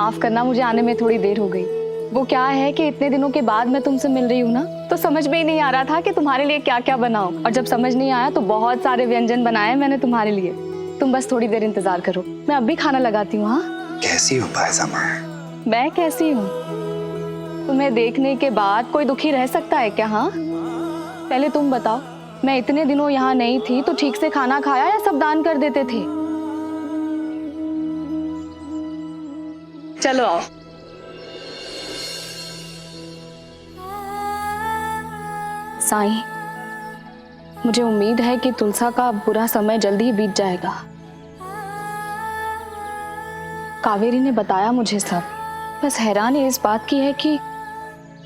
माफ करना, मुझे आने में थोड़ी देर हो गई। वो क्या है कि इतने दिनों के बाद मैं तुमसे मिल रही हूँ ना, तो समझ में ही नहीं आ रहा था कि तुम्हारे लिए क्या क्या बनाऊं। और जब समझ नहीं आया तो बहुत सारे व्यंजन बनाए मैंने तुम्हारे लिए। तुम बस थोड़ी देर इंतजार करो, मैं अभी खाना लगाती हूँ। हाँ, कैसी हो पायजामा? मैं कैसी हूँ? तुम्हें देखने के बाद कोई दुखी रह सकता है क्या? हाँ, पहले तुम बताओ, मैं इतने दिनों यहाँ नहीं थी तो ठीक से खाना खाया या सब दान कर देते थे? चलो आओ। साईं, मुझे उम्मीद है कि तुलसा का बुरा समय जल्दी ही बीत जाएगा। कावेरी ने बताया मुझे सब। बस हैरानी इस बात की है कि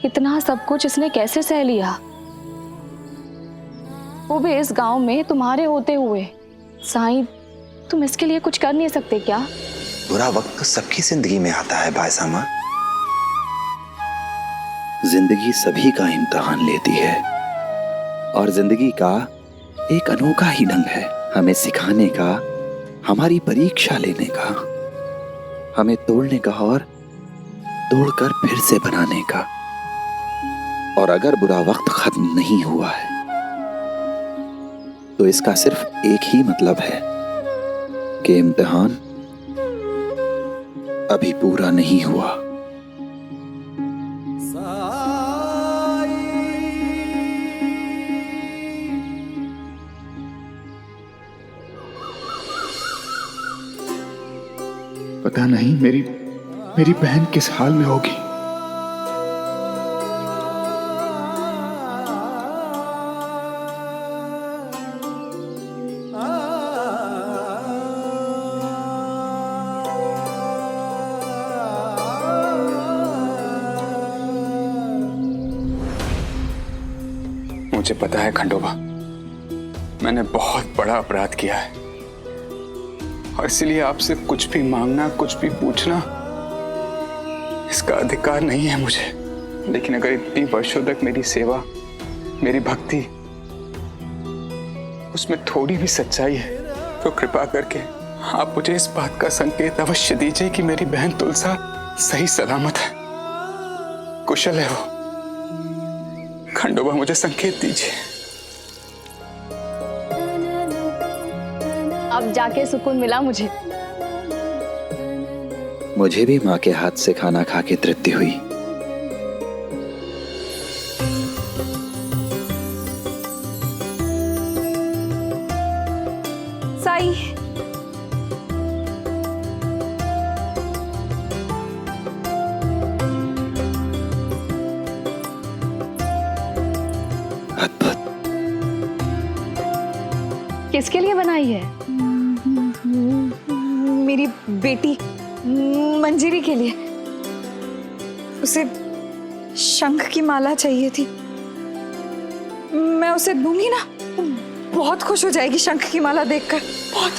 इतना सब कुछ इसने कैसे सह लिया, वो भी इस गांव में तुम्हारे होते हुए। साईं, तुम इसके लिए कुछ कर नहीं सकते क्या? बुरा वक्त तो सबकी जिंदगी में आता है पायजामा। जिंदगी सभी का इम्तिहान लेती है और जिंदगी का एक अनोखा ही ढंग है हमें सिखाने का, हमारी परीक्षा लेने का, हमें तोड़ने का और तोड़कर फिर से बनाने का। और अगर बुरा वक्त खत्म नहीं हुआ है तो इसका सिर्फ एक ही मतलब है कि इम्तिहान अभी पूरा नहीं हुआ। पता नहीं मेरी बहन किस हाल में होगी। मुझे पता है खंडोबा, मैंने बहुत बड़ा अपराध किया है और इसलिए आपसे कुछ भी मांगना, कुछ भी पूछना, इसका अधिकार नहीं है मुझे। लेकिन अगर इतनी वर्षों तक मेरी सेवा, मेरी भक्ति, उसमें थोड़ी भी सच्चाई है तो कृपा करके आप मुझे इस बात का संकेत अवश्य दीजिए कि मेरी बहन तुलसा सही सलामत है, कुशल है वो। खंडोबा, मुझे संकेत दीजिए। अब जाके सुकून मिला मुझे। मुझे भी माँ के हाथ से खाना खा के तृप्ति हुई। साईं, अद्भुत। किसके लिए बनाई है? मेरी बेटी मंजीरी के लिए। उसे शंख की माला चाहिए थी, मैं उसे दूंगी ना, बहुत खुश हो जाएगी शंख की माला देखकर, बहुत।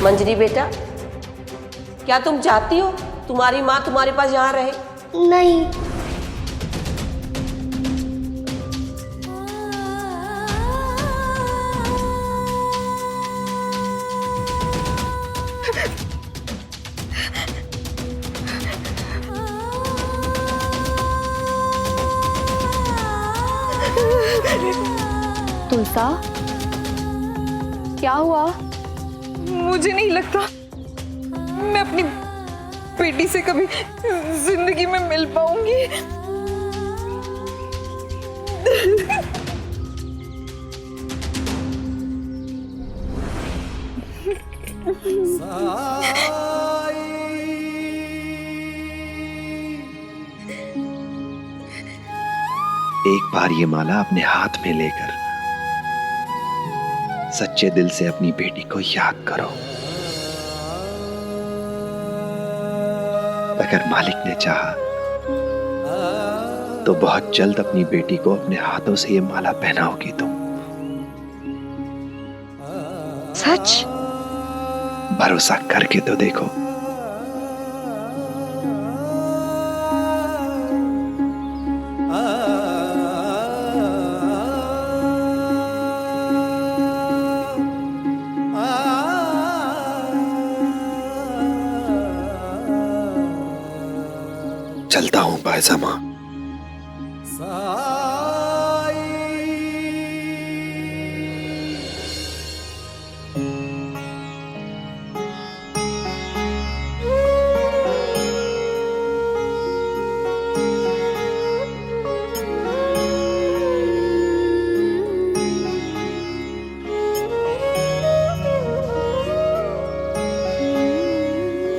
मंजरी बेटा, क्या तुम चाहती हो तुम्हारी माँ तुम्हारे पास यहाँ रहे? नहीं। तुलसा, क्या हुआ? मुझे नहीं लगता मैं अपनी बेटी से कभी जिंदगी में मिल पाऊंगी। एक बार ये माला अपने हाथ में लेकर सच्चे दिल से अपनी बेटी को याद करो। अगर मालिक ने चाहा तो बहुत जल्द अपनी बेटी को अपने हाथों से ये माला पहनाओगी तुम। सच? भरोसा करके तो देखो। बायजा माँ।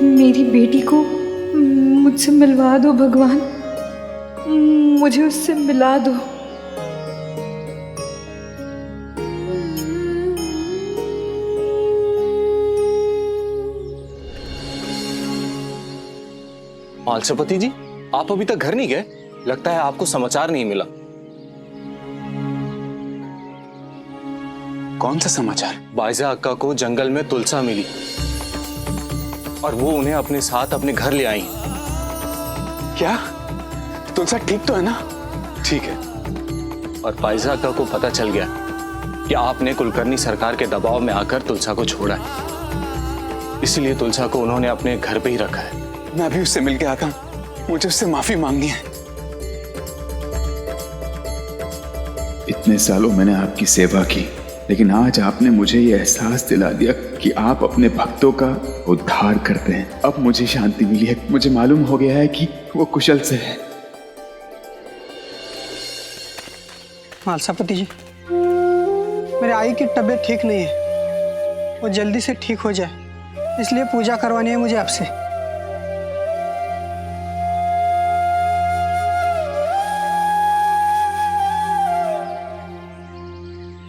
मेरी बेटी को मुझसे मिलवा दो भगवान, मुझे उससे मिला दो। मालसापति जी, आप अभी तक घर नहीं गए? लगता है आपको समाचार नहीं मिला। कौन सा समाचार? बायजा अक्का को जंगल में तुलसा मिली और वो उन्हें अपने साथ अपने घर ले आई। क्या तुलसा ठीक तो है ना? ठीक है। और बायजा अक्का को पता चल गया कि आपने कुलकर्णी सरकार के दबाव में आकर तुलसा को छोड़ा है, इसलिए तुलसा को उन्होंने अपने घर पे ही रखा है। मैं अभी उससे मिल के आता हूं, मुझे उससे माफी मांगनी है। इतने सालों मैंने आपकी सेवा की, लेकिन आज आपने मुझे ये एहसास दिला दिया कि आप अपने भक्तों का उद्धार करते हैं। अब मुझे शांति मिली है, मुझे मालूम हो गया है कि वो कुशल से है। मालसापति जी, मेरे आई की तबीयत ठीक नहीं है, वो जल्दी से ठीक हो जाए, इसलिए पूजा करवानी है मुझे आपसे।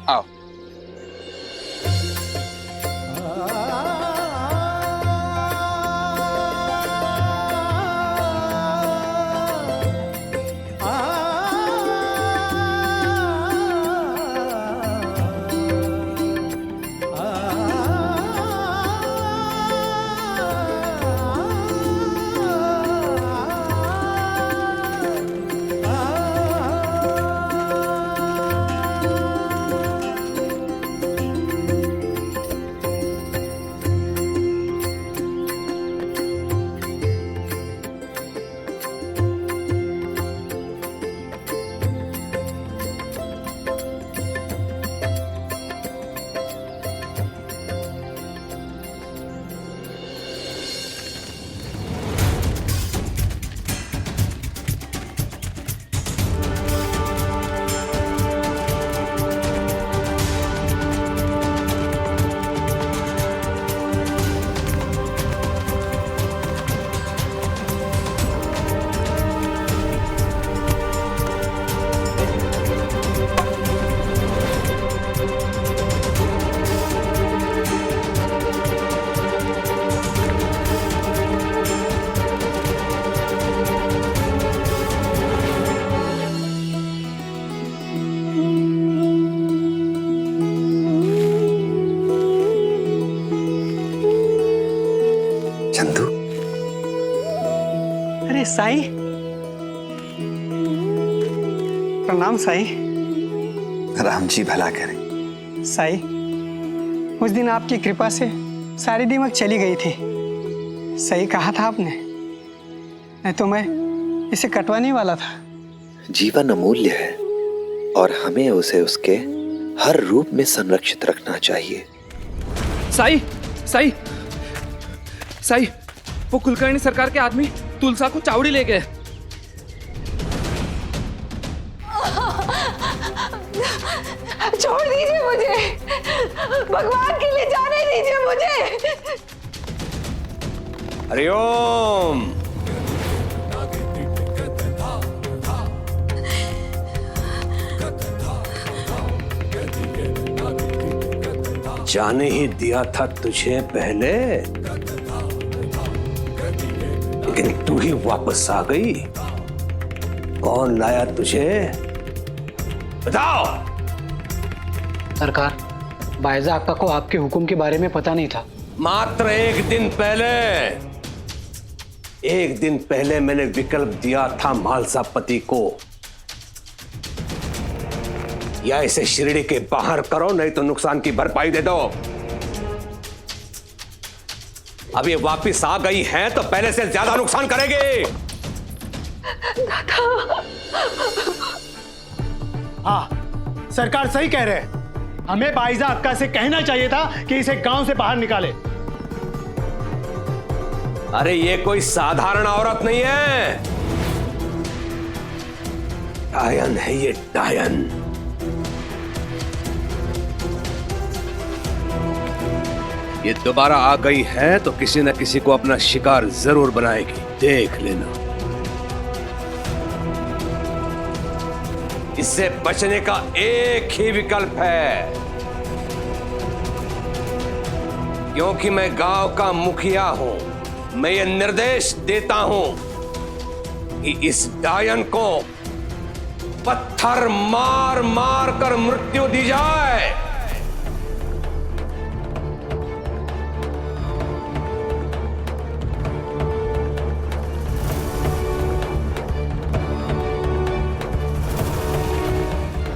आओ। चंदू, अरे साईं, प्रणाम साईं। राम जी भला करे। साईं, उस दिन आपकी कृपा से सारी दीमक चली गई थी। सही कहा था आपने, नहीं तो मैं इसे कटवाने वाला था। जीवन अमूल्य है और हमें उसे उसके हर रूप में संरक्षित रखना चाहिए। साई, साई, साई, वो कुलकर्णी सरकार के आदमी तुलसा को चावड़ी ले गए। छोड़ दीजिए मुझे, भगवान के लिए जाने दीजिए मुझे। हरिओम। जाने ही दिया था तुझे पहले, लेकिन तू ही वापस आ गई। कौन लाया तुझे, बताओ। सरकार, बायजा अक्का को आपके हुक्म के बारे में पता नहीं था। मात्र एक दिन पहले मैंने विकल्प दिया था मालसापति को, या इसे शिरडी के बाहर करो, नहीं तो नुकसान की भरपाई दे दो। अब ये वापिस आ गई हैं तो पहले से ज्यादा नुकसान करेगी। हाँ, सरकार सही कह रहे हैं। हमें बाइजा अक्का से कहना चाहिए था कि इसे गांव से बाहर निकाले। अरे ये कोई साधारण औरत नहीं है, डायन है ये, डायन। ये दोबारा आ गई है तो किसी न किसी को अपना शिकार जरूर बनाएगी, देख लेना। इससे बचने का एक ही विकल्प है, क्योंकि मैं गांव का मुखिया हूं। मैं ये निर्देश देता हूं कि इस डायन को पत्थर मार मार कर मृत्यु दी जाए।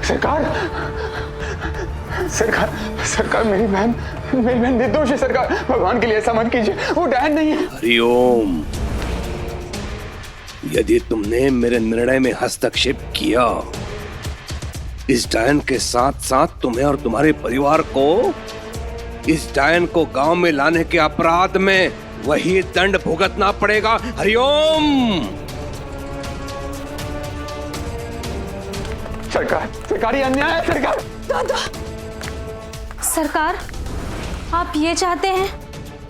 सरकार, सरकार, सरकार, मेरी बहन निर्दोष है। सरकार, भगवान के लिए ऐसा मत कीजिए, वो डायन नहीं है। हरिओम, यदि तुमने मेरे निर्णय में हस्तक्षेप किया, इस डायन के साथ साथ तुम्हें और तुम्हारे परिवार को इस डायन को गांव में लाने के अपराध में वही दंड भुगतना पड़ेगा। हरिओम। सरकार, सरकार, ये अन्याय है। सरकार, दादा, सरकार, आप ये चाहते हैं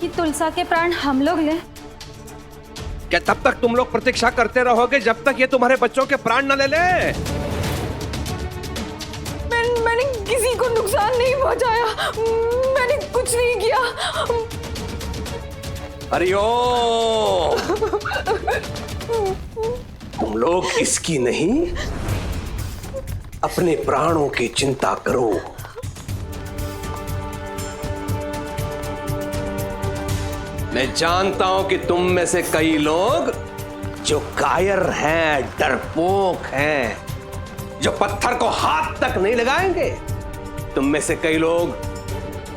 कि तुलसा के प्राण हम लोग लें? क्या तब तक तुम लोग प्रतीक्षा करते रहोगे जब तक ये तुम्हारे बच्चों के प्राण न ले ले? मैंने किसी को नुकसान नहीं पहुंचाया, मैंने कुछ नहीं किया। हरिओम। तुम लोग इसकी नहीं, अपने प्राणों की चिंता करो। मैं जानता हूं कि तुम में से कई लोग जो कायर हैं, डरपोक हैं, जो पत्थर को हाथ तक नहीं लगाएंगे। तुम में से कई लोग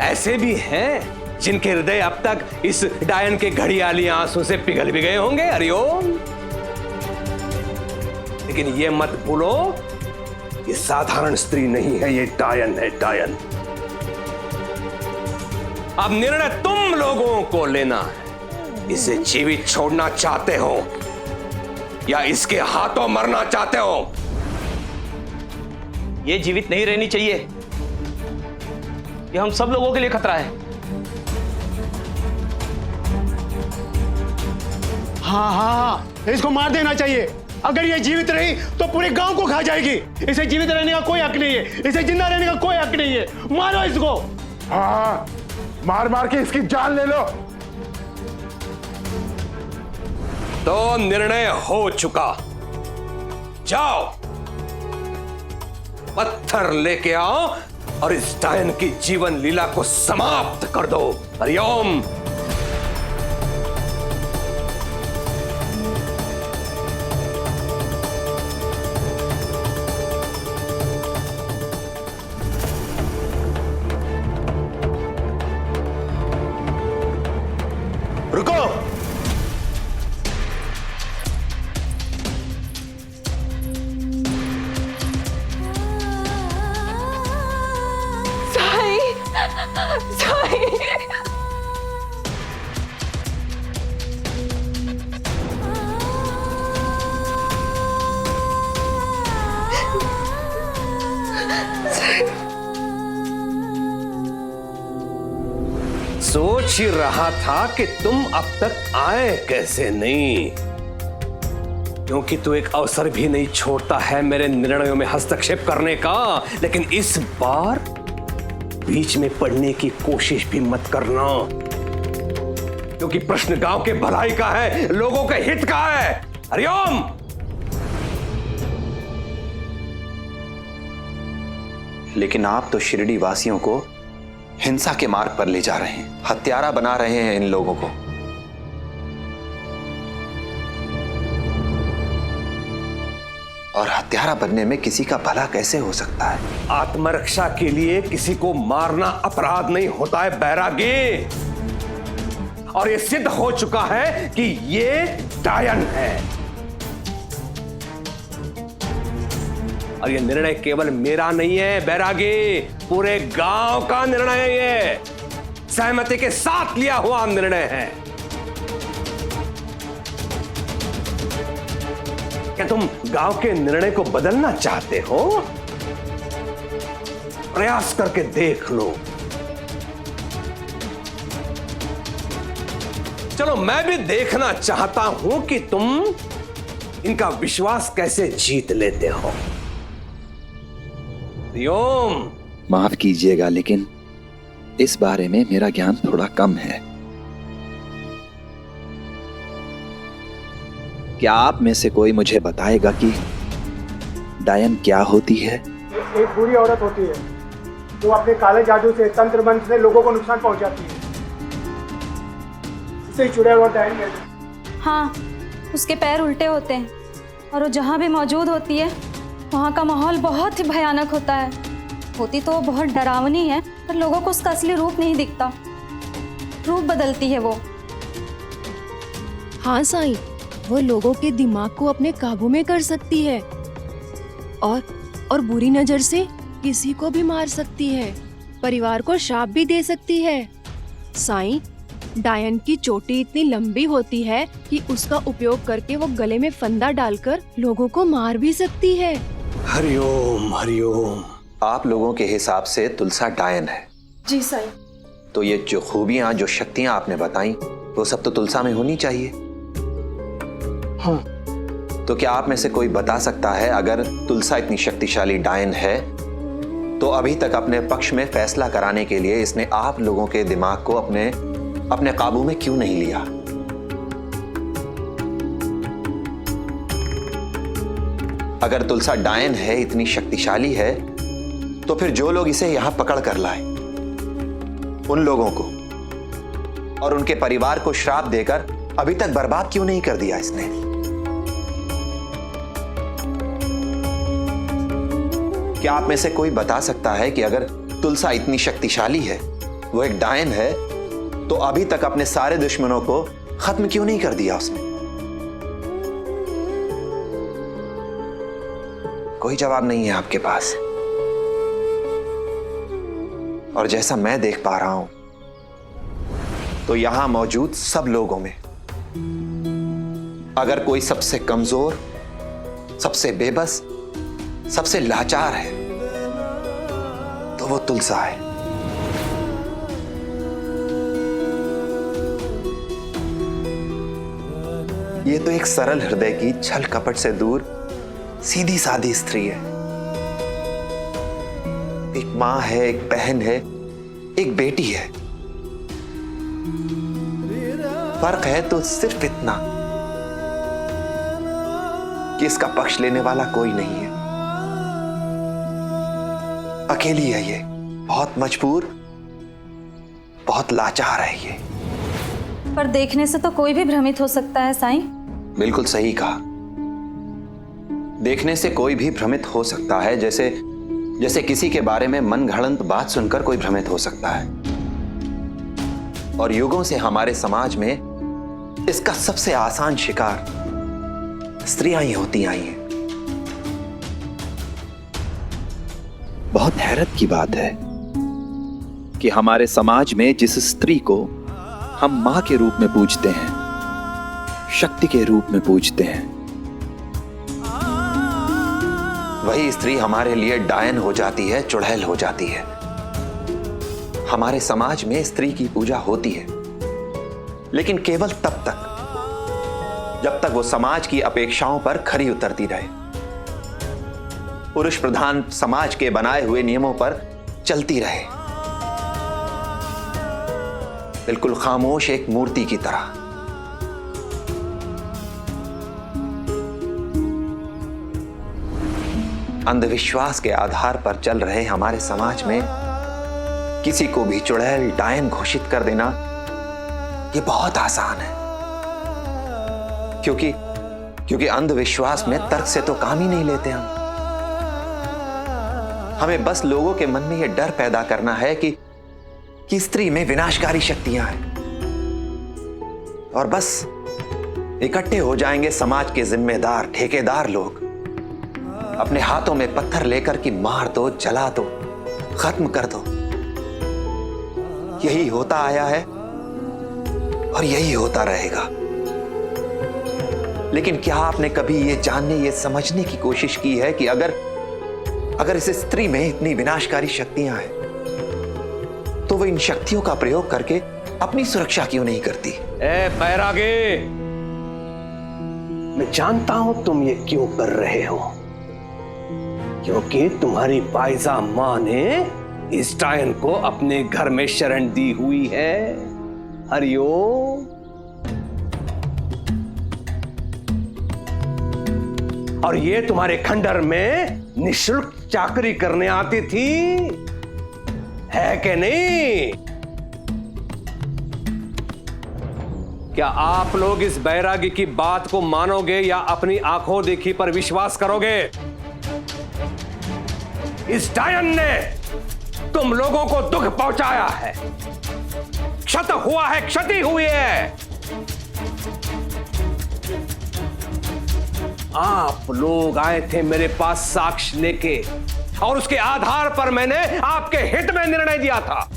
ऐसे भी हैं जिनके हृदय अब तक इस डायन के घड़ियाली आंसू से पिघल भी गए होंगे। हरिओम। लेकिन ये मत भूलो, ये साधारण स्त्री नहीं है, ये डायन है, डायन। अब निर्णय तुम लोगों को लेना है। इसे जीवित छोड़ना चाहते हो या इसके हाथों मरना चाहते हो? ये जीवित नहीं रहनी चाहिए, ये हम सब लोगों के लिए खतरा है। हाँ हाँ हाँ, इसको मार देना चाहिए। अगर ये जीवित रही तो पूरे गांव को खा जाएगी। इसे जीवित रहने का कोई हक नहीं है, इसे जिंदा रहने का कोई हक नहीं है। मारो इसको। हाँ, मार मार के इसकी जान ले लो। तो निर्णय हो चुका, जाओ पत्थर लेके आओ और इस डायन की जीवन लीला को समाप्त कर दो। हरिओम। रुको। साई, साई। सोच ही रहा था कि तुम अब तक आए कैसे नहीं, क्योंकि तू एक अवसर भी नहीं छोड़ता है मेरे निर्णयों में हस्तक्षेप करने का। लेकिन इस बार बीच में पड़ने की कोशिश भी मत करना, क्योंकि प्रश्न गांव के भलाई का है, लोगों के हित का है। हरिओम। लेकिन आप तो शिरडी वासियों को हिंसा के मार्ग पर ले जा रहे हैं, हत्यारा बना रहे हैं इन लोगों को। और हत्यारा बनने में किसी का भला कैसे हो सकता है? आत्मरक्षा के लिए किसी को मारना अपराध नहीं होता है बैरागी। और यह सिद्ध हो चुका है कि ये डायन है। और ये निर्णय केवल मेरा नहीं है बैरागी, पूरे गांव का निर्णय है। ये सहमति के साथ लिया हुआ निर्णय है। क्या तुम गांव के निर्णय को बदलना चाहते हो? प्रयास करके देख लो। चलो मैं भी देखना चाहता हूं कि तुम इनका विश्वास कैसे जीत लेते हो। ओम, माफ कीजिएगा, लेकिन इस बारे में मेरा ज्ञान थोड़ा कम है। क्या आप में से कोई मुझे बताएगा कि डायन क्या होती है? एक बुरी औरत होती है जो अपने काले जादू से, तंत्र मंत्र से लोगों को नुकसान पहुंचाती है। इसे चुड़ैल और डायन कहते हैं। हाँ, उसके पैर उल्टे होते हैं और वो जहाँ भी मौजूद होती है वहाँ का माहौल बहुत ही भयानक होता है। होती तो वो बहुत डरावनी है, पर लोगों को उसका असली रूप नहीं दिखता। रूप बदलती है वो। हाँ साईं, वो लोगों के दिमाग को अपने काबू में कर सकती है और बुरी नजर से किसी को भी मार सकती है, परिवार को श्राप भी दे सकती है। साईं, डायन की चोटी इतनी लंबी होती है कि उसका उपयोग करके वो गले में फंदा डालकर लोगों को मार भी सकती है। हरिओम हरिओम। आप लोगों के हिसाब से तुलसा डायन है? जी साईं। तो ये जो खूबियां, जो शक्तियां आपने बताई, वो सब तो तुलसा में होनी चाहिए। हाँ। तो क्या आप में से कोई बता सकता है, अगर तुलसा इतनी शक्तिशाली डायन है तो अभी तक अपने पक्ष में फैसला कराने के लिए इसने आप लोगों के दिमाग को अपने काबू में क्यों नहीं लिया? अगर तुलसा डायन है, इतनी शक्तिशाली है, तो फिर जो लोग इसे यहां पकड़ कर लाए, उन लोगों को और उनके परिवार को श्राप देकर अभी तक बर्बाद क्यों नहीं कर दिया इसने? क्या आप में से कोई बता सकता है कि अगर तुलसा इतनी शक्तिशाली है, वो एक डायन है, तो अभी तक अपने सारे दुश्मनों को खत्म क्यों नहीं कर दिया उसने? कोई जवाब नहीं है आपके पास। और जैसा मैं देख पा रहा हूं, तो यहां मौजूद सब लोगों में अगर कोई सबसे कमजोर, सबसे बेबस, सबसे लाचार है, तो वो तुलसा है। ये तो एक सरल हृदय की, छल कपट से दूर सीधी सादी स्त्री है। एक मां है, एक बहन है, एक बेटी है। फर्क है तो सिर्फ इतना कि इसका पक्ष लेने वाला कोई नहीं है। अकेली है ये, बहुत मजबूर, बहुत लाचार है ये। पर देखने से तो कोई भी भ्रमित हो सकता है साईं। बिल्कुल सही कहा। देखने से कोई भी भ्रमित हो सकता है, जैसे किसी के बारे में मनगढ़ंत बात सुनकर कोई भ्रमित हो सकता है। और युगों से हमारे समाज में इसका सबसे आसान शिकार स्त्रियां ही होती आई हैं। बहुत हैरत की बात है कि हमारे समाज में जिस स्त्री को हम मां के रूप में पूजते हैं, शक्ति के रूप में पूजते हैं, वही स्त्री हमारे लिए डायन हो जाती है, चुड़ैल हो जाती है। हमारे समाज में स्त्री की पूजा होती है, लेकिन केवल तब तक जब तक वो समाज की अपेक्षाओं पर खरी उतरती रहे, पुरुष प्रधान समाज के बनाए हुए नियमों पर चलती रहे, बिल्कुल खामोश एक मूर्ति की तरह। अंधविश्वास के आधार पर चल रहे हमारे समाज में किसी को भी चुड़ैल, डायन घोषित कर देना ये बहुत आसान है, क्योंकि अंधविश्वास में तर्क से तो काम ही नहीं लेते हम। हमें बस लोगों के मन में यह डर पैदा करना है कि स्त्री में विनाशकारी शक्तियां हैं, और बस इकट्ठे हो जाएंगे समाज के जिम्मेदार, ठेकेदार लोग, अपने हाथों में पत्थर लेकर कि मार दो, जला दो, खत्म कर दो। यही होता आया है और यही होता रहेगा। लेकिन क्या आपने कभी ये जानने, ये समझने की कोशिश की है कि अगर इस स्त्री में इतनी विनाशकारी शक्तियां हैं, तो वो इन शक्तियों का प्रयोग करके अपनी सुरक्षा क्यों नहीं करती? ए बैरागी, मैं जानता हूं तुम ये क्यों कर रहे हो, क्योंकि तुम्हारी पायजा मां ने इस डायन को अपने घर में शरण दी हुई है। हरिओम। और ये तुम्हारे खंडर में निःशुल्क चाकरी करने आती थी, है कि नहीं? क्या आप लोग इस बैरागी की बात को मानोगे या अपनी आंखों देखी पर विश्वास करोगे? इस डायन ने तुम लोगों को दुख पहुंचाया है, क्षत हुआ है, क्षति हुई है। आप लोग आए थे मेरे पास साक्ष्य लेके, और उसके आधार पर मैंने आपके हित में निर्णय दिया था।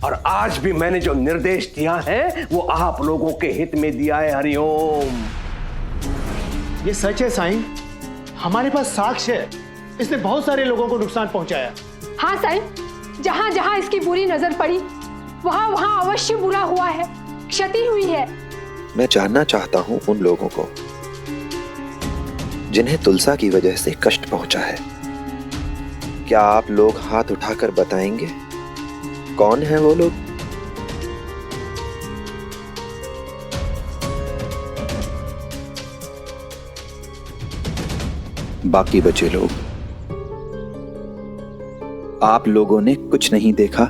और आज भी मैंने जो निर्देश दिया है वो आप लोगों के हित में दिया है। हरिओम। ये सच है साईं, हमारे पास साक्ष्य है। इसने बहुत सारे लोगों को नुकसान पहुंचाया। हाँ साईं, जहां जहां इसकी बुरी नजर पड़ी वहां वहां अवश्य बुरा हुआ है, क्षति हुई है। मैं जानना चाहता हूं उन लोगों को जिन्हें तुलसा की वजह से कष्ट पहुंचा है। क्या आप लोग हाथ उठाकर बताएंगे कौन है वो लोग? बाकी बचे लोग, आप लोगों ने कुछ नहीं देखा,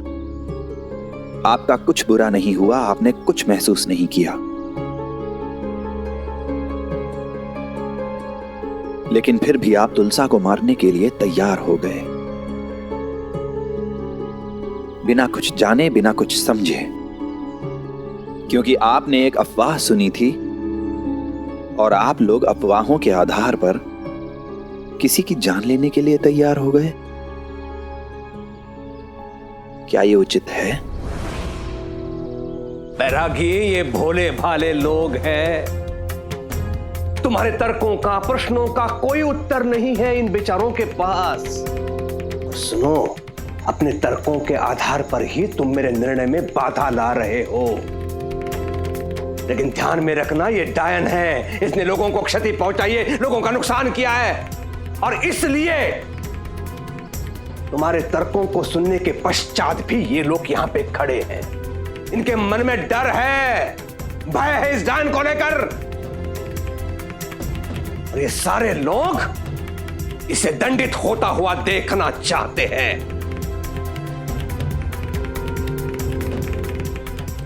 आपका कुछ बुरा नहीं हुआ, आपने कुछ महसूस नहीं किया, लेकिन फिर भी आप तुलसा को मारने के लिए तैयार हो गए, बिना कुछ जाने, बिना कुछ समझे, क्योंकि आपने एक अफवाह सुनी थी और आप लोग अफवाहों के आधार पर किसी की जान लेने के लिए तैयार हो गए। क्या ये उचित है? बैरागी, ये भोले भाले लोग हैं। तुम्हारे तर्कों का, प्रश्नों का कोई उत्तर नहीं है इन बेचारों के पास। सुनो, अपने तर्कों के आधार पर ही तुम मेरे निर्णय में बाधा ला रहे हो, लेकिन ध्यान में रखना ये डायन है, इसने लोगों को क्षति पहुंचाई है, लोगों का नुकसान किया है, और इसलिए तुम्हारे तर्कों को सुनने के पश्चात भी ये लोग यहां पे खड़े हैं। इनके मन में डर है, भय है इस डायन को लेकर, और ये सारे लोग इसे दंडित होता हुआ देखना चाहते हैं।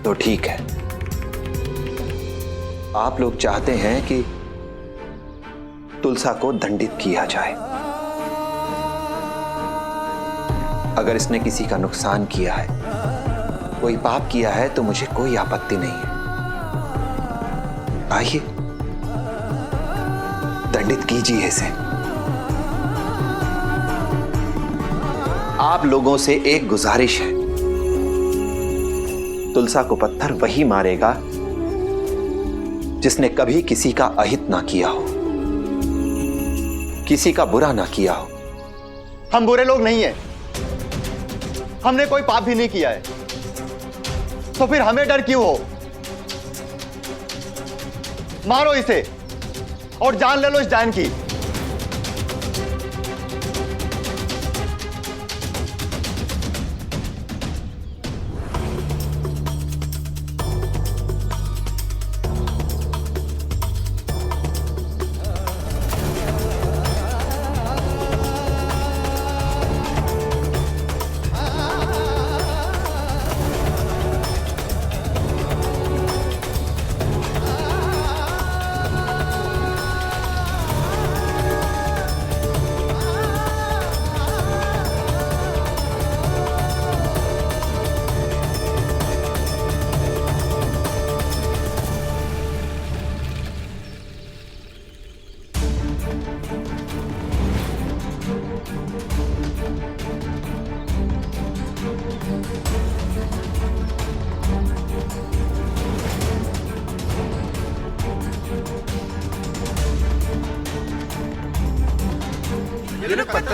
तो ठीक है, आप लोग चाहते हैं कि तुलसा को दंडित किया जाए। अगर इसने किसी का नुकसान किया है, कोई पाप किया है, तो मुझे कोई आपत्ति नहीं है। आइए, दंडित कीजिए इसे। आप लोगों से एक गुजारिश है, तुलसा को पत्थर वही मारेगा जिसने कभी किसी का अहित ना किया हो, किसी का बुरा ना किया हो। हम बुरे लोग नहीं हैं, हमने कोई पाप भी नहीं किया है, तो फिर हमें डर क्यों हो? मारो इसे और जान ले लो इस डायन की।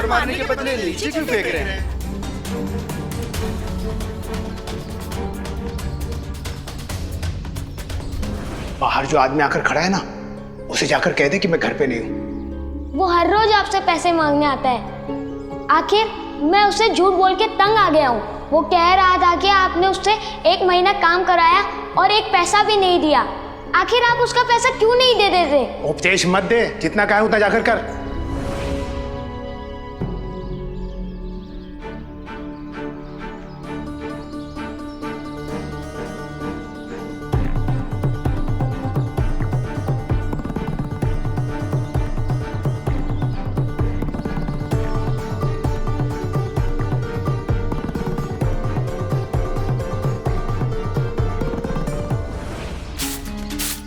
ऊपर मारने के बदले नीचे क्यों फेंक रहे हैं? बाहर जो आदमी आकर खड़ा है ना, उसे जाकर कह दे कि मैं घर पे नहीं हूँ। वो हर रोज आपसे पैसे मांगने आता है। आखिर मैं उससे झूठ बोल के तंग आ गया हूँ। वो कह रहा था कि आपने उससे 1 महीना काम कराया और 1 पैसा भी नहीं दिया। आखिर आप उसका पैसा क्यों नहीं दे देते? उपदेश मत दे, जितना कहे उतना जाकर कर।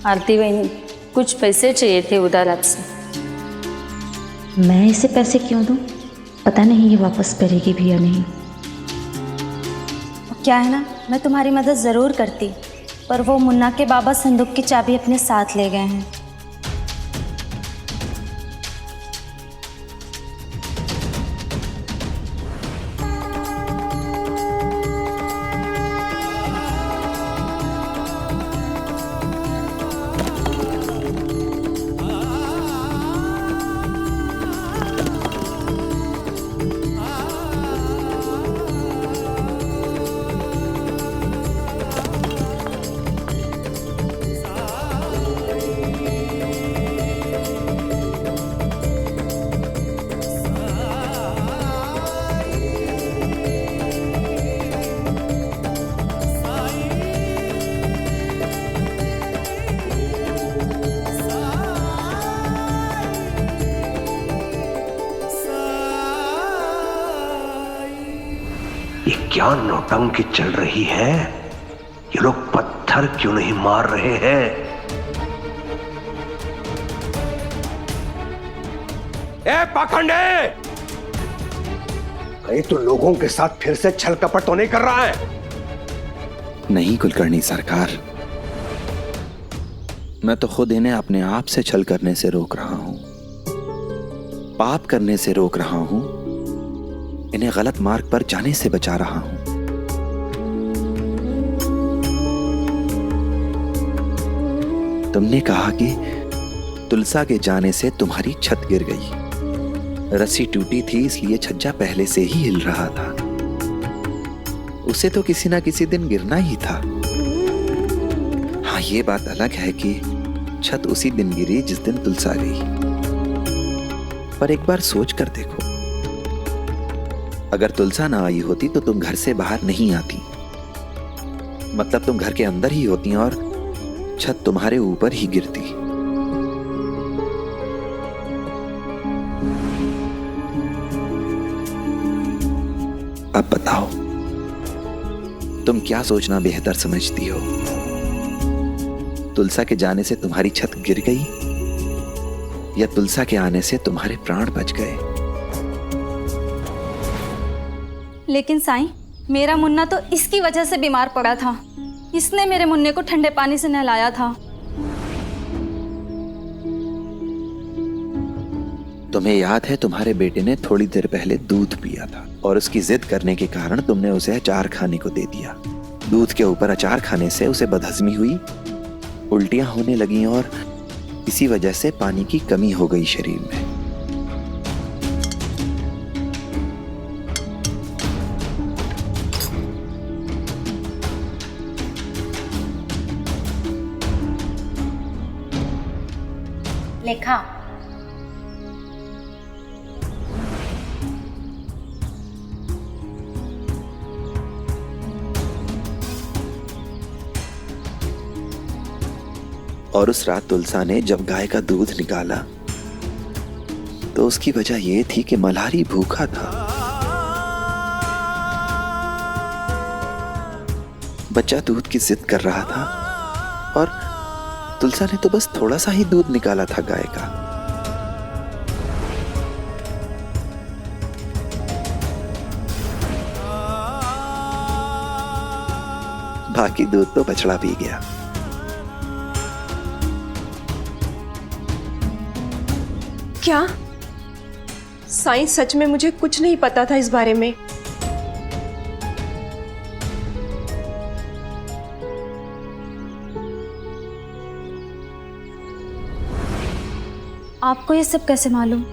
आरती बहनी, कुछ पैसे चाहिए थे उधार आपसे। मैं इसे पैसे क्यों दूं? पता नहीं ये वापस करेगी भी या नहीं। क्या है ना, मैं तुम्हारी मदद ज़रूर करती, पर वो मुन्ना के बाबा संदूक की चाबी अपने साथ ले गए हैं। ये क्या नौटंकी चल रही है? ये लोग पत्थर क्यों नहीं मार रहे हैं? ए पाखंडे! कहीं तो लोगों के साथ फिर से छल कपट तो नहीं कर रहा है? नहीं कुलकर्णी सरकार, मैं तो खुद इन्हें अपने आप से छल करने से रोक रहा हूं, पाप करने से रोक रहा हूं, इन्हें गलत मार्ग पर जाने से बचा रहा हूं। तुमने कहा कि तुलसा के जाने से तुम्हारी छत गिर गई। रस्सी टूटी थी इसलिए छज्जा पहले से ही हिल रहा था। उसे तो किसी ना किसी दिन गिरना ही था। हाँ, ये बात अलग है कि छत उसी दिन गिरी जिस दिन तुलसा गई। पर एक बार सोच कर देखो, अगर तुलसा ना आई होती तो तुम घर से बाहर नहीं आती। मतलब तुम घर के अंदर ही होती और छत तुम्हारे ऊपर ही गिरती। अब बताओ, तुम क्या सोचना बेहतर समझती हो? तुलसा के जाने से तुम्हारी छत गिर गई या तुलसा के आने से तुम्हारे प्राण बच गए? लेकिन साईं, मेरा मुन्ना तो इसकी वजह से बीमार पड़ा था। इसने मेरे मुन्ने को ठंडे पानी से नहलाया था। तुम्हें याद है तुम्हारे बेटे ने थोड़ी देर पहले दूध पिया था और उसकी जिद करने के कारण तुमने उसे अचार खाने को दे दिया। दूध के ऊपर अचार खाने से उसे बदहजमी हुई, उल्टियां होने लगीं और इसी वजह से पानी की कमी हो गई शरीर में। लेखा, और उस रात तुलसा ने जब गाय का दूध निकाला तो उसकी वजह यह थी कि मल्हारी भूखा था। बच्चा दूध की जिद कर रहा था और तुलसा ने तो बस थोड़ा सा ही दूध निकाला था गाय का। बाकी दूध तो बछड़ा पी गया। क्या साईं सच में मुझे कुछ नहीं पता था इस बारे में। आपको ये सब कैसे मालूम?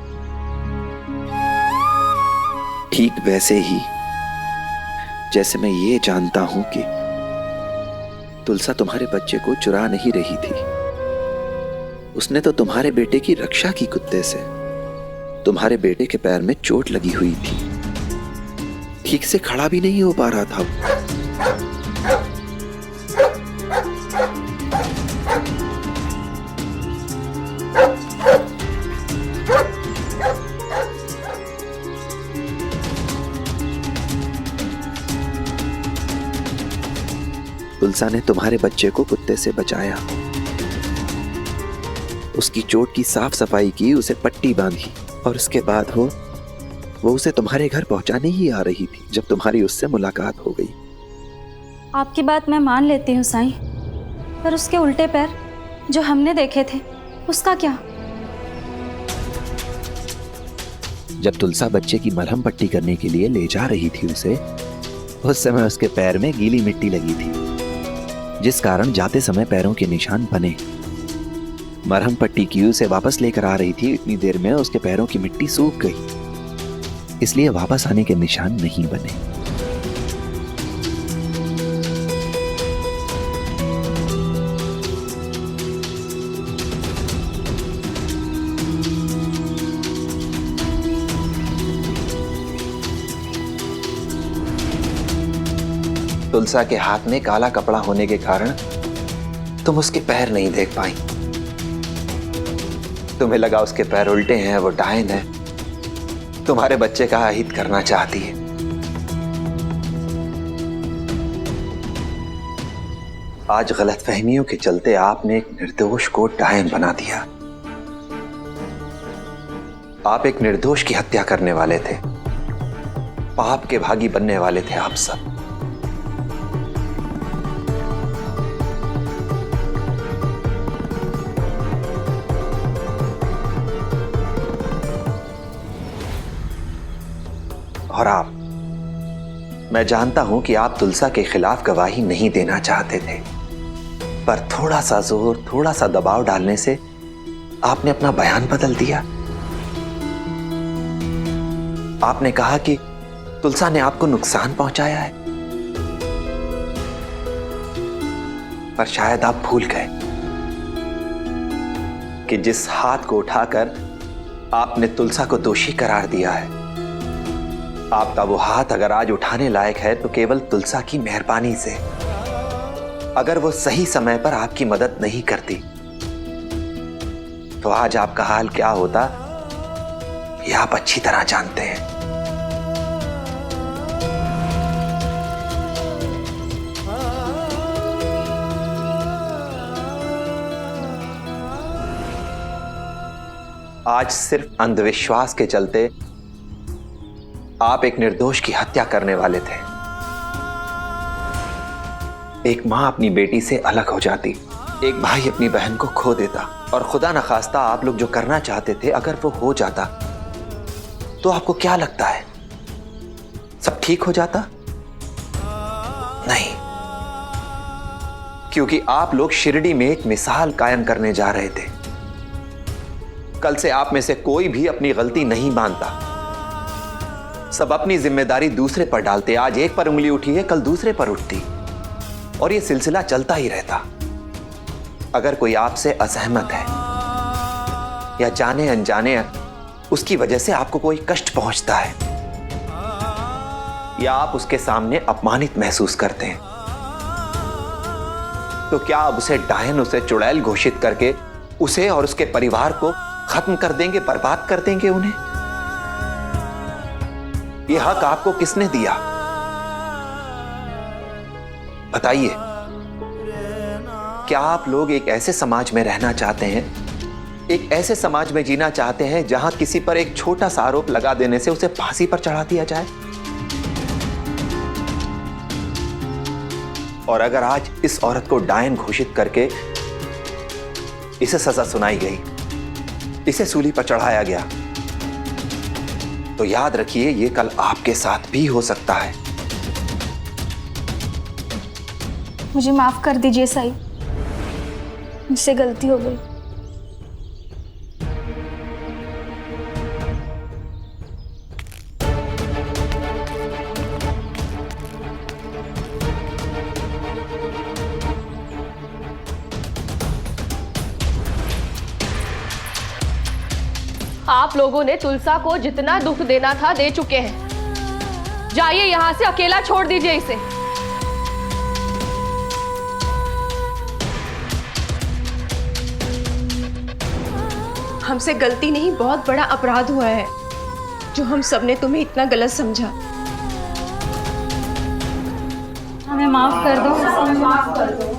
ठीक वैसे ही जैसे मैं ये जानता हूं कि तुलसा तुम्हारे बच्चे को चुरा नहीं रही थी। उसने तो तुम्हारे बेटे की रक्षा की कुत्ते से। तुम्हारे बेटे के पैर में चोट लगी हुई थी, ठीक से खड़ा भी नहीं हो पा रहा था। तुलसा ने तुम्हारे बच्चे को कुत्ते से बचाया, उसकी चोट की साफ सफाई की, उसे पट्टी बांधी और उसके बाद वो उसे तुम्हारे घर पहुंचाने ही आ रही थी जब तुम्हारी उससे मुलाकात हो गई। आपकी बात मैं मान लेती हूँ साईं, पर उसके उल्टे पैर जो हमने देखे थे उसका क्या? जब तुलसा बच्चे की मलहम पट्टी करने के लिए ले जा रही थी उसे, उस समय उसके पैर में गीली मिट्टी लगी थी, जिस कारण जाते समय पैरों के निशान बने। मरहम पट्टी की उसे वापस लेकर आ रही थी, इतनी देर में उसके पैरों की मिट्टी सूख गई, इसलिए वापस आने के निशान नहीं बने। तुलसा के हाथ में काला कपड़ा होने के कारण तुम उसके पैर नहीं देख पाई। तुम्हें लगा उसके पैर उल्टे हैं, वो डायन है, तुम्हारे बच्चे का अहित करना चाहती है। आज गलतफहमियों के चलते आपने एक निर्दोष को डायन बना दिया। आप एक निर्दोष की हत्या करने वाले थे, पाप के भागी बनने वाले थे आप सब। और आप, मैं जानता हूं कि आप तुलसा के खिलाफ गवाही नहीं देना चाहते थे, पर थोड़ा सा जोर, थोड़ा सा दबाव डालने से आपने अपना बयान बदल दिया। आपने कहा कि तुलसा ने आपको नुकसान पहुंचाया है, पर शायद आप भूल गए कि जिस हाथ को उठाकर आपने तुलसा को दोषी करार दिया है, आपका वो हाथ अगर आज उठाने लायक है तो केवल तुलसा की मेहरबानी से। अगर वो सही समय पर आपकी मदद नहीं करती तो आज आपका हाल क्या होता, ये आप अच्छी तरह जानते हैं। आज सिर्फ अंधविश्वास के चलते आप एक निर्दोष की हत्या करने वाले थे। एक मां अपनी बेटी से अलग हो जाती, एक भाई अपनी बहन को खो देता, और खुदा न खास्ता आप लोग जो करना चाहते थे अगर वो हो जाता तो आपको क्या लगता है सब ठीक हो जाता? नहीं, क्योंकि आप लोग शिरडी में एक मिसाल कायम करने जा रहे थे। कल से आप में से कोई भी अपनी गलती नहीं मानता, सब अपनी जिम्मेदारी दूसरे पर डालते। आज एक पर उंगली उठी है, कल दूसरे पर उठती, और यह सिलसिला चलता ही रहता। अगर कोई आपसे असहमत है या जाने अनजाने उसकी वजह से आपको कोई कष्ट पहुंचता है या आप उसके सामने अपमानित महसूस करते हैं, तो क्या आप उसे डायन, उसे चुड़ैल घोषित करके उसे और उसके परिवार को खत्म कर देंगे, बर्बाद कर देंगे उन्हें? यह हक आपको किसने दिया? बताइए, क्या आप लोग एक ऐसे समाज में रहना चाहते हैं, एक ऐसे समाज में जीना चाहते हैं जहां किसी पर एक छोटा सा आरोप लगा देने से उसे फांसी पर चढ़ा दिया जाए? और अगर आज इस औरत को डायन घोषित करके इसे सजा सुनाई गई, इसे सूली पर चढ़ाया गया, तो याद रखिए ये कल आपके साथ भी हो सकता है। मुझे माफ कर दीजिए साई, मुझसे गलती हो गई। आप लोगों ने तुलसा को जितना दुख देना था दे चुके हैं। जाइए यहां से, अकेला छोड़ दीजिए इसे। हमसे गलती नहीं, बहुत बड़ा अपराध हुआ है जो हम सबने तुम्हें इतना गलत समझा। हमें माफ कर दो, हमें माफ कर दो।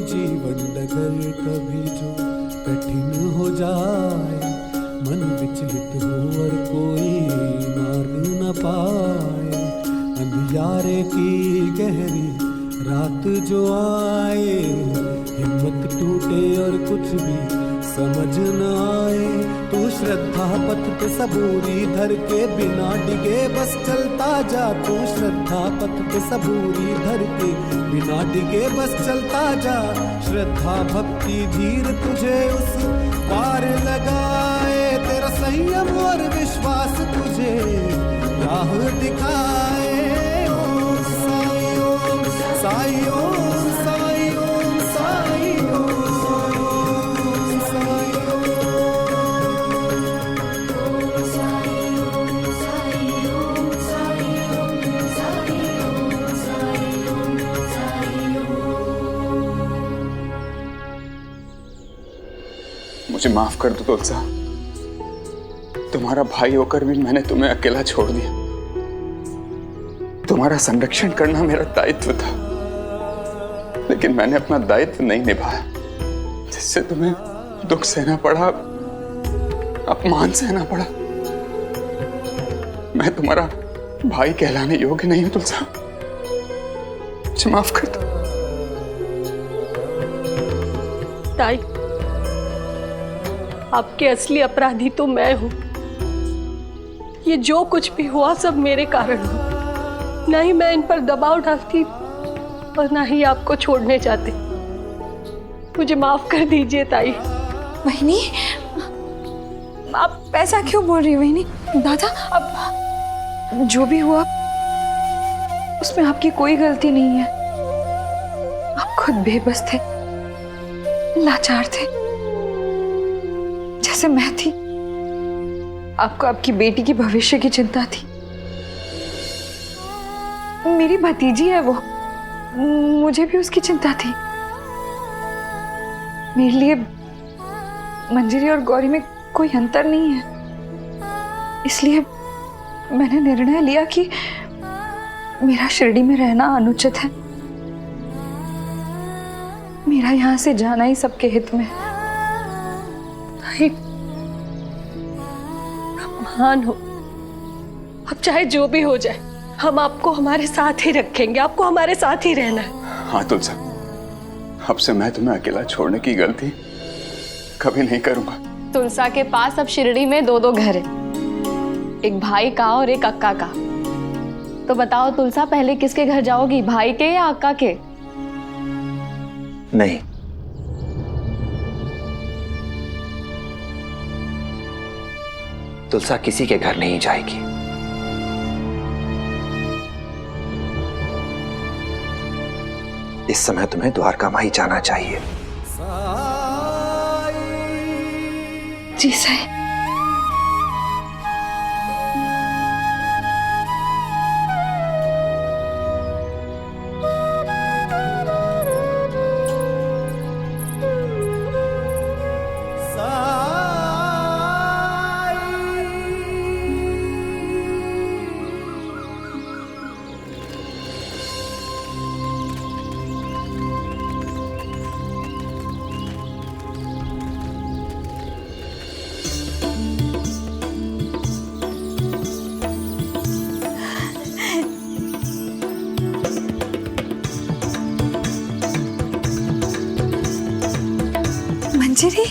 जीवन डगर कभी जो कठिन हो जाए, मन विचलित हो और कोई मार्ग न पाए, अंधियारे की गहरी रात जो आए, हिम्मत टूटे और कुछ भी समझ न आए, तू श्रद्धा पथ पे सबूरी धर के बिना डिगे बस चलता जा, तू श्रद्धा पथ पे सबूरी धर के बिना डिगे बस चलता जा, श्रद्धा भक्ति धीर तुझे उस पार लगाए, तेरा संयम और विश्वास तुझे राह दिखाए। ओम साई ओम साई ओम साई ओम साई ओम साई मुझे माफ कर दो तुलसा, तुम्हारा भाई होकर भी मैंने तुम्हें अकेला छोड़ दिया। तुम्हारा संरक्षण करना मेरा दायित्व था, लेकिन मैंने अपना दायित्व नहीं निभाया, जिससे तुम्हें दुख सहना पड़ा, अपमान सहना पड़ा। मैं तुम्हारा भाई कहलाने योग्य नहीं हूं तुलसा, मुझे माफ कर दो। ताई, आपके असली अपराधी तो मैं हूं। ये जो कुछ भी हुआ सब मेरे कारण हुआ। ना ही मैं इन पर दबाव डालती और ना ही आपको छोड़ने चाहते। मुझे माफ कर दीजिए ताई। वहिनी, आप ऐसा क्यों बोल रही हो वहिनी? दादा, अब जो भी हुआ उसमें आपकी कोई गलती नहीं है। आप खुद बेबस थे, लाचार थे, जैसे मैं थी। आपको आपकी बेटी की भविष्य की चिंता थी। मेरी भतीजी है वो, मुझे भी उसकी चिंता थी। मेरे लिए मंजरी और गौरी में कोई अंतर नहीं है, इसलिए मैंने निर्णय लिया कि मेरा शिरडी में रहना अनुचित है। मेरा यहां से जाना ही सबके हित में है। महान हो, अब चाहे जो भी हो जाए, हम आपको हमारे साथ ही रखेंगे। आपको हमारे साथ ही रहना है। हाँ तुलसा, अब से मैं तुम्हें अकेला छोड़ने की गलती कभी नहीं करूंगा। तुलसा के पास अब शिरडी में दो दो घर है, एक भाई का और एक अक्का का। तो बताओ तुलसा, पहले किसके घर जाओगी, भाई के या अक्का के? नहीं, तुलसा किसी के घर नहीं जाएगी। इस समय तुम्हें द्वारका माई जाना चाहिए। जी साईं। मंजरी,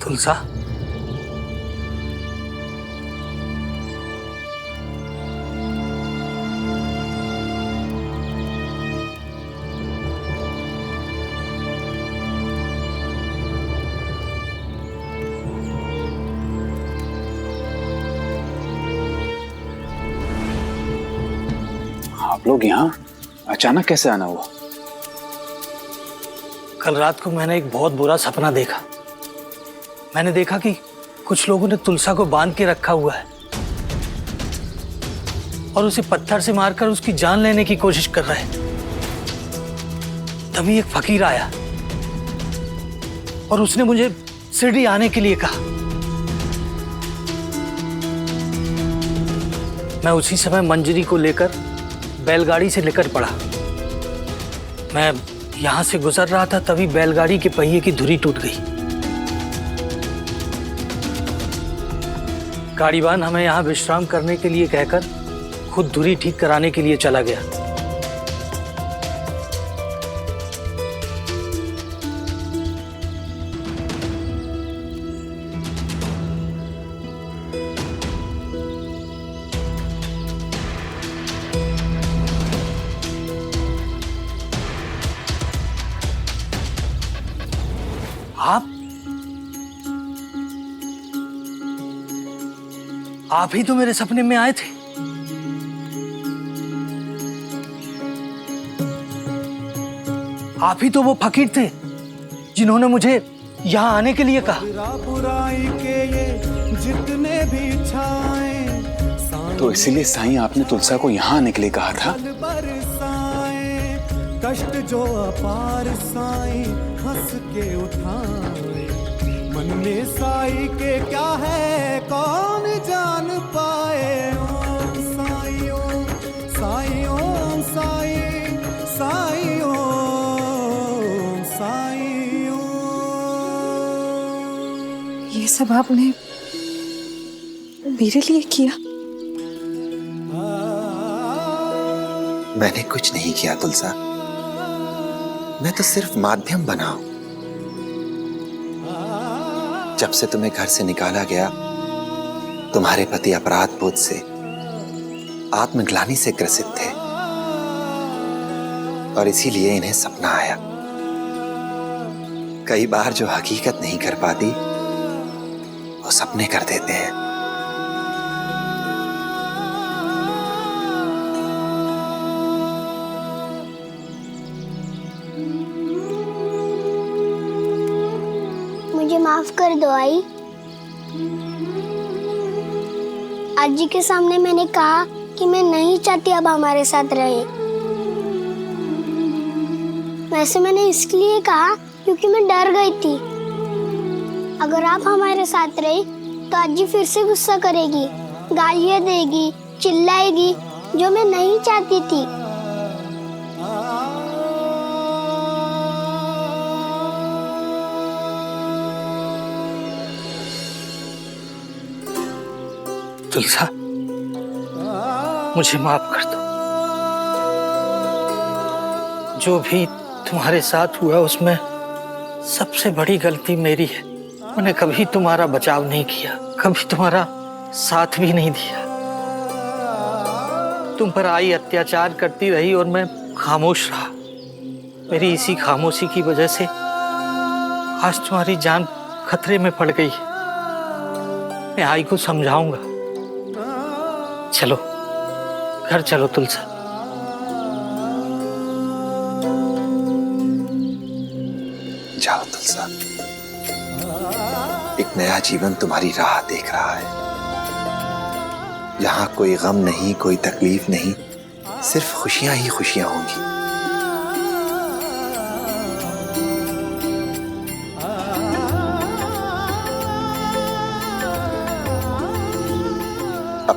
तुलसा, आप लोग यहाँ अचानक कैसे आना हुआ? कल रात को मैंने एक बहुत बुरा सपना देखा। मैंने देखा कि कुछ लोगों ने तुलसा को बांध के रखा हुआ है और उसे पत्थर से मारकर उसकी जान लेने की कोशिश कर रहे हैं। तभी एक फकीर आया और उसने मुझे शिरडी आने के लिए कहा। मैं उसी समय मंजरी को लेकर बैलगाड़ी से निकल पड़ा। मैं यहां से गुजर रहा था, तभी बैलगाड़ी के पहिए की धुरी टूट गई। गाड़ीवान हमें यहाँ विश्राम करने के लिए कहकर खुद धुरी ठीक कराने के लिए चला गया। आप ही तो मेरे सपने में आए थे। आप ही तो वो फकीर थे जिन्होंने मुझे यहाँ आने के लिए कहा। बुराई के ये जितने भी छाए, तो इसीलिए साईं आपने तुलसा को यहाँ आने के लिए कहा था? बरसाए, कष्ट जो अपार साईं हंस के उठाए, मन में साईं के क्या है कौन जान पाए। ओम साईं ओम साईं ओम साईं साईं ओम साईं ओम। ये सब आपने मेरे लिए किया? मैंने कुछ नहीं किया तुलसा, मैं तो सिर्फ माध्यम बना हूं। जब से तुम्हें घर से निकाला गया, तुम्हारे पति अपराध बोध से, आत्मग्लानि से ग्रसित थे और इसीलिए इन्हें सपना आया। कई बार जो हकीकत नहीं कर पाती वो सपने कर देते हैं। मुझे माफ कर दो आई। आज जी के सामने मैंने कहा कि मैं नहीं चाहती अब हमारे साथ रहे। वैसे मैंने इसलिए कहा क्योंकि मैं डर गई थी। अगर आप हमारे साथ रहे तो आज जी फिर से गुस्सा करेगी, गालियां देगी, चिल्लाएगी, जो मैं नहीं चाहती थी। तुलसा, मुझे माफ कर दो। जो भी तुम्हारे साथ हुआ उसमें सबसे बड़ी गलती मेरी है। मैंने कभी तुम्हारा बचाव नहीं किया, कभी तुम्हारा साथ भी नहीं दिया। तुम पर आई अत्याचार करती रही और मैं खामोश रहा। मेरी इसी खामोशी की वजह से आज तुम्हारी जान खतरे में पड़ गई। मैं आई को समझाऊंगा। चलो घर चलो तुलसा। जाओ तुलसा, एक नया जीवन तुम्हारी राह देख रहा है। यहाँ कोई गम नहीं, कोई तकलीफ नहीं, सिर्फ खुशियां ही खुशियां होंगी।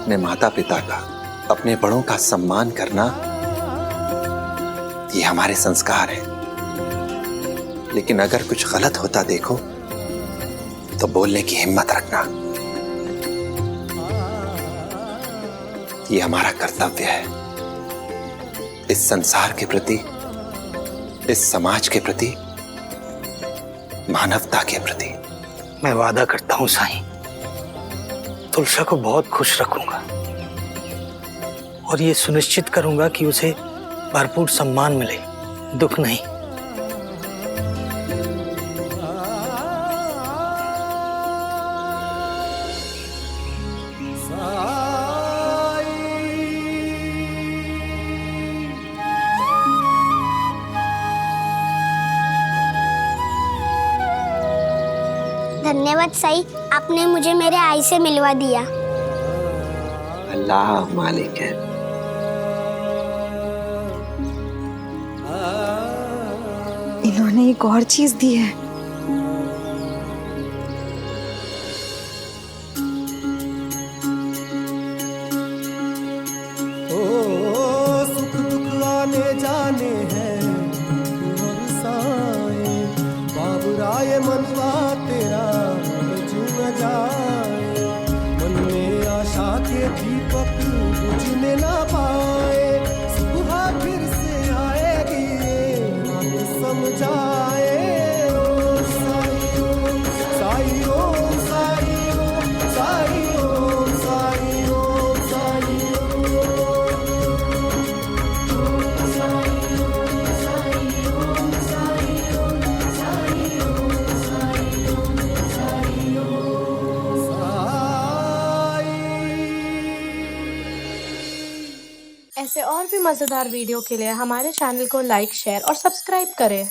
अपने माता पिता का, अपने बड़ों का सम्मान करना ये हमारे संस्कार है। लेकिन अगर कुछ गलत होता देखो तो बोलने की हिम्मत रखना, ये हमारा कर्तव्य है। इस संसार के प्रति, इस समाज के प्रति, मानवता के प्रति। मैं वादा करता हूँ साईं, तुलसा को बहुत खुश रखूंगा और ये सुनिश्चित करूंगा कि उसे भरपूर सम्मान मिले, दुख नहीं। धन्यवाद साईं, आपने मुझे मेरे आई से मिलवा दिया। अल्लाह मालिक है। इन्होंने एक और चीज दी है। सुख दुख आने जाने हैं और साए, बाबुराए मनवा तेरा जुड़ जाए। मन में आशा के दीपक बुझने ना पाए, सुबह फिर से आएगी हम समझाए। ओ साई ओ साई ओ साई ओ साई ओ साई ओ साई ऐसे और भी मज़ेदार वीडियो के लिए हमारे चैनल को लाइक, शेयर और सब्सक्राइब करें।